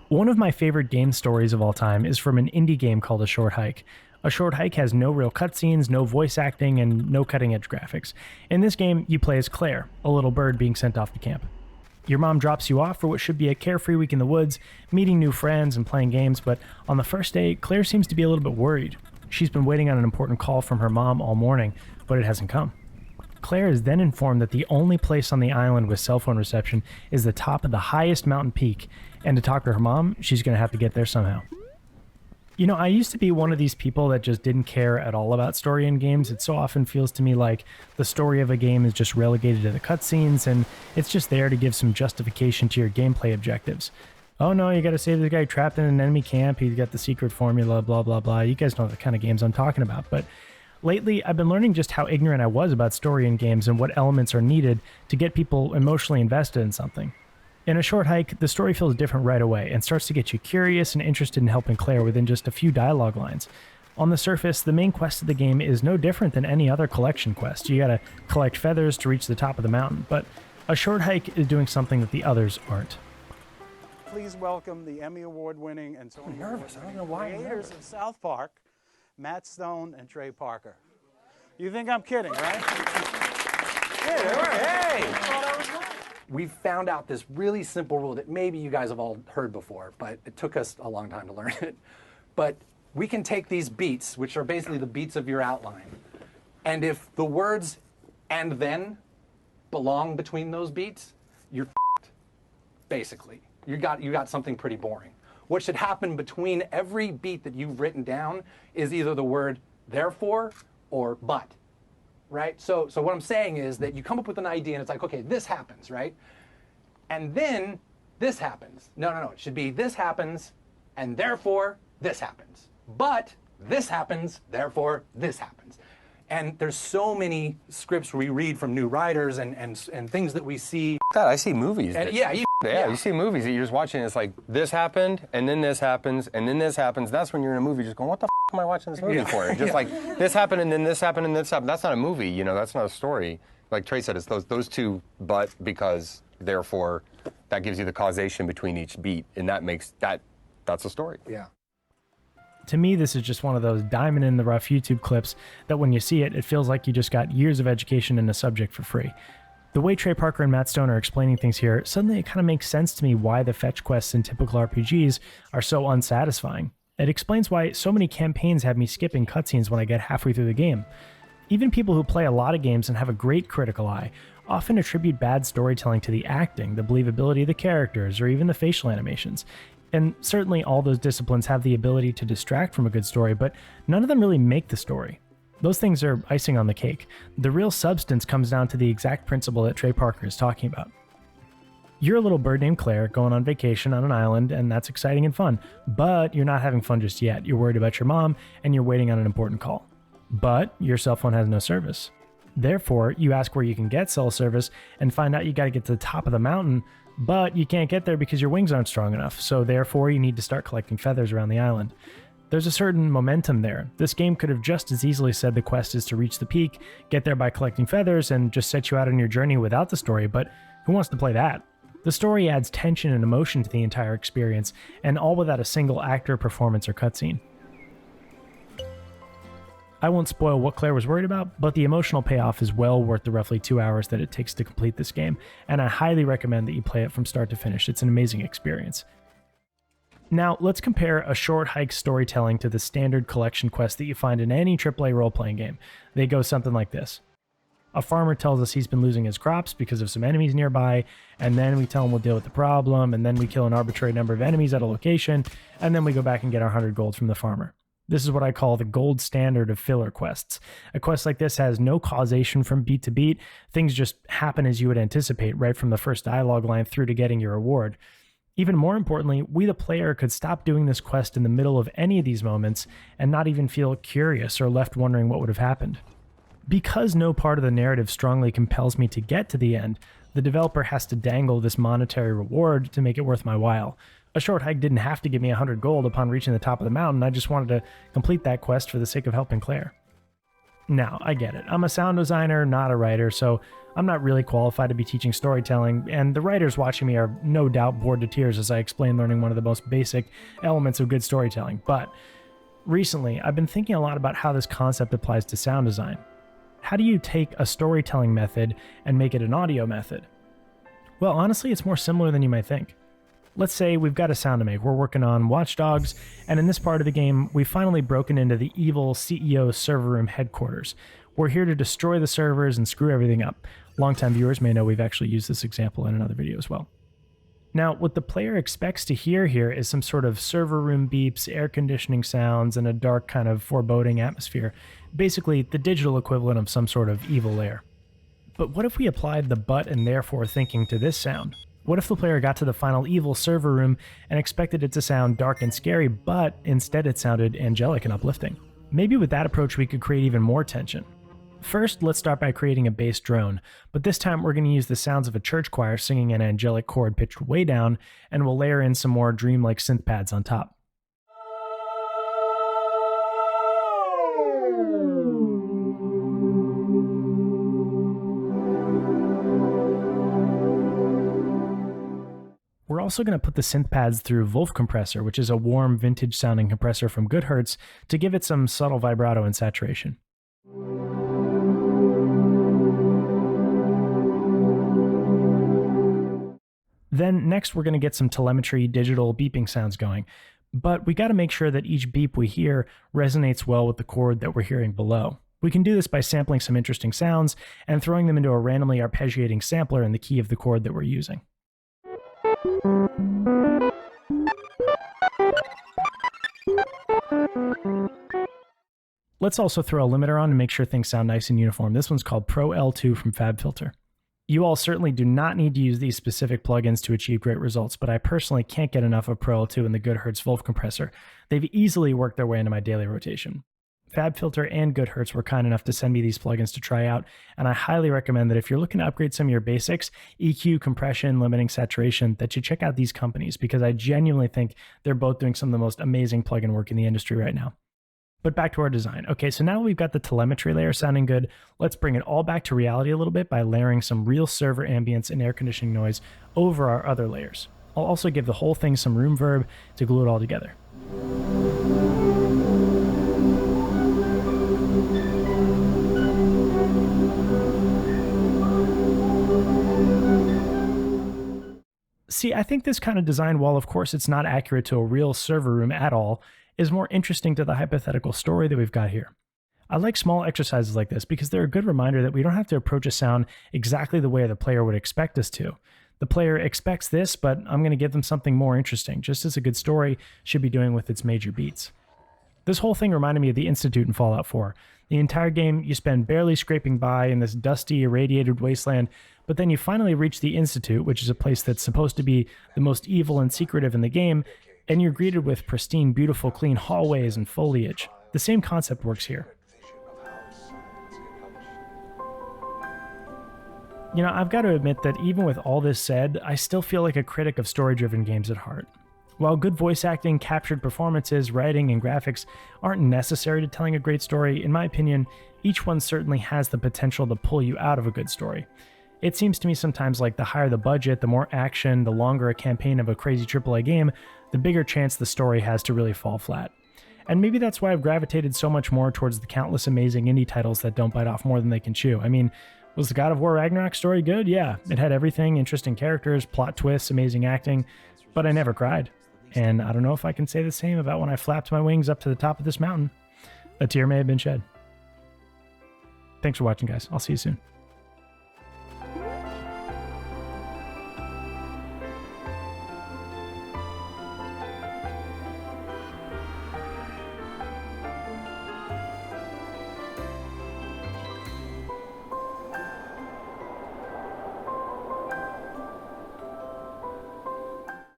One of my favorite game stories of all time is from an indie game called A Short Hike. A Short Hike has no real cutscenes, no voice acting, and no cutting-edge graphics. In this game, you play as Claire, a little bird being sent off to camp. Your mom drops you off for what should be a carefree week in the woods, meeting new friends and playing games, but on the first day, Claire seems to be a little bit worried. She's been waiting on an important call from her mom all morning, but it hasn't come. Claire is then informed that the only place on the island with cell phone reception is the top of the highest mountain peak, and to talk to her mom, she's going to have to get there somehow. You know, I used to be one of these people that just didn't care at all about story in games. It so often feels to me like the story of a game is just relegated to the cutscenes, and it's just there to give some justification to your gameplay objectives. Oh no, you gotta save the guy trapped in an enemy camp, he's got the secret formula, blah blah blah. You guys know the kind of games I'm talking about, but lately, I've been learning just how ignorant I was about story in games and what elements are needed to get people emotionally invested in something. In A Short Hike, the story feels different right away and starts to get you curious and interested in helping Claire within just a few dialogue lines. On the surface, the main quest of the game is no different than any other collection quest. You gotta collect feathers to reach the top of the mountain, but A Short Hike is doing something that the others aren't. Please welcome the Emmy Award-winning and Tony nervous. I don't know why I'm creators nervous. of South Park, Matt Stone and Trey Parker. You think I'm kidding, right? Hey! We found out this really simple rule that maybe you guys have all heard before, but it took us a long time to learn it. But we can take these beats, which are basically the beats of your outline, and if the words "and then" belong between those beats, you're f***ed, basically. You got something pretty boring. What should happen between every beat that you've written down is either the word therefore or but, right? So what I'm saying is that you come up with an idea and it's like, okay, this happens, right? And then this happens. No, it should be this happens and therefore this happens. But this happens, therefore this happens. And there's so many scripts we read from new writers and things that we see. God, I see movies. And you see movies that you're just watching. It's like this happened, and then this happens, and then this happens. That's when you're in a movie, just going, "What the f am I watching this movie for?" Just like this happened, and then this happened, and this happened. That's not a movie, you know. That's not a story. Like Trey said, it's those two, but because therefore, that gives you the causation between each beat, and that makes that's a story. Yeah. To me, this is just one of those diamond in the rough YouTube clips that when you see it, it feels like you just got years of education in a subject for free. The way Trey Parker and Matt Stone are explaining things here, suddenly it kind of makes sense to me why the fetch quests in typical RPGs are so unsatisfying. It explains why so many campaigns have me skipping cutscenes when I get halfway through the game. Even people who play a lot of games and have a great critical eye often attribute bad storytelling to the acting, the believability of the characters, or even the facial animations. And certainly all those disciplines have the ability to distract from a good story, but none of them really make the story. Those things are icing on the cake. The real substance comes down to the exact principle that Trey Parker is talking about. You're a little bird named Claire going on vacation on an island, and that's exciting and fun, but you're not having fun just yet. You're worried about your mom, and you're waiting on an important call. But your cell phone has no service. Therefore, you ask where you can get cell service and find out you gotta get to the top of the mountain, but you can't get there because your wings aren't strong enough, so therefore you need to start collecting feathers around the island. There's a certain momentum there. This game could have just as easily said the quest is to reach the peak, get there by collecting feathers, and just set you out on your journey without the story, but who wants to play that? The story adds tension and emotion to the entire experience, and all without a single actor, performance, or cutscene. I won't spoil what Claire was worried about, but the emotional payoff is well worth the roughly 2 hours that it takes to complete this game, and I highly recommend that you play it from start to finish. It's an amazing experience. Now, let's compare A Short Hike storytelling to the standard collection quest that you find in any AAA role-playing game. They go something like this. A farmer tells us he's been losing his crops because of some enemies nearby, and then we tell him we'll deal with the problem, and then we kill an arbitrary number of enemies at a location, and then we go back and get our 100 gold from the farmer. This is what I call the gold standard of filler quests. A quest like this has no causation from beat to beat. Things just happen as you would anticipate right from the first dialogue line through to getting your reward. Even more importantly, we the player could stop doing this quest in the middle of any of these moments and not even feel curious or left wondering what would have happened. Because no part of the narrative strongly compels me to get to the end, the developer has to dangle this monetary reward to make it worth my while. A Short Hike didn't have to give me 100 gold upon reaching the top of the mountain. I just wanted to complete that quest for the sake of helping Claire. Now, I get it. I'm a sound designer, not a writer, so I'm not really qualified to be teaching storytelling, and the writers watching me are no doubt bored to tears as I explain learning one of the most basic elements of good storytelling. But recently, I've been thinking a lot about how this concept applies to sound design. How do you take a storytelling method and make it an audio method? Well, honestly, it's more similar than you might think. Let's say we've got a sound to make. We're working on Watchdogs, and in this part of the game, we've finally broken into the evil CEO server room headquarters. We're here to destroy the servers and screw everything up. Longtime viewers may know we've actually used this example in another video as well. Now, what the player expects to hear here is some sort of server room beeps, air conditioning sounds, and a dark kind of foreboding atmosphere. Basically, the digital equivalent of some sort of evil lair. But what if we applied the but and therefore thinking to this sound? What if the player got to the final evil server room and expected it to sound dark and scary, but instead it sounded angelic and uplifting? Maybe with that approach we could create even more tension. First, let's start by creating a bass drone, but this time we're going to use the sounds of a church choir singing an angelic chord pitched way down, and we'll layer in some more dreamlike synth pads on top. We're also going to put the synth pads through Wolf Compressor, which is a warm, vintage-sounding compressor from Goodhertz, to give it some subtle vibrato and saturation. Then next we're going to get some telemetry digital beeping sounds going, but we got to make sure that each beep we hear resonates well with the chord that we're hearing below. We can do this by sampling some interesting sounds and throwing them into a randomly arpeggiating sampler in the key of the chord that we're using. Let's also throw a limiter on to make sure things sound nice and uniform. This one's called Pro L2 from FabFilter. You all certainly do not need to use these specific plugins to achieve great results, but I personally can't get enough of Pro L2 and the Goodhertz Wolf Compressor. They've easily worked their way into my daily rotation. FabFilter and Goodhertz were kind enough to send me these plugins to try out, and I highly recommend that if you're looking to upgrade some of your basics, EQ, compression, limiting saturation, that you check out these companies, because I genuinely think they're both doing some of the most amazing plugin work in the industry right now. But back to our design. Okay, so now we've got the telemetry layer sounding good. Let's bring it all back to reality a little bit by layering some real server ambience and air conditioning noise over our other layers. I'll also give the whole thing some room verb to glue it all together. See, I think this kind of design, while of course it's not accurate to a real server room at all, is more interesting to the hypothetical story that we've got here. I like small exercises like this because they're a good reminder that we don't have to approach a sound exactly the way the player would expect us to. The player expects this, but I'm going to give them something more interesting, just as a good story should be doing with its major beats. This whole thing reminded me of the Institute in Fallout 4. The entire game, you spend barely scraping by in this dusty, irradiated wasteland, but then you finally reach the Institute, which is a place that's supposed to be the most evil and secretive in the game, and you're greeted with pristine, beautiful, clean hallways and foliage. The same concept works here. You know, I've got to admit that even with all this said, I still feel like a critic of story-driven games at heart. While good voice acting, captured performances, writing, and graphics aren't necessary to telling a great story, in my opinion, each one certainly has the potential to pull you out of a good story. It seems to me sometimes like the higher the budget, the more action, the longer a campaign of a crazy AAA game, the bigger chance the story has to really fall flat. And maybe that's why I've gravitated so much more towards the countless amazing indie titles that don't bite off more than they can chew. I mean, was the God of War Ragnarok story good? Yeah, it had everything, interesting characters, plot twists, amazing acting, but I never cried. And I don't know if I can say the same about when I flapped my wings up to the top of this mountain. A tear may have been shed. Thanks for watching, guys. I'll see you soon.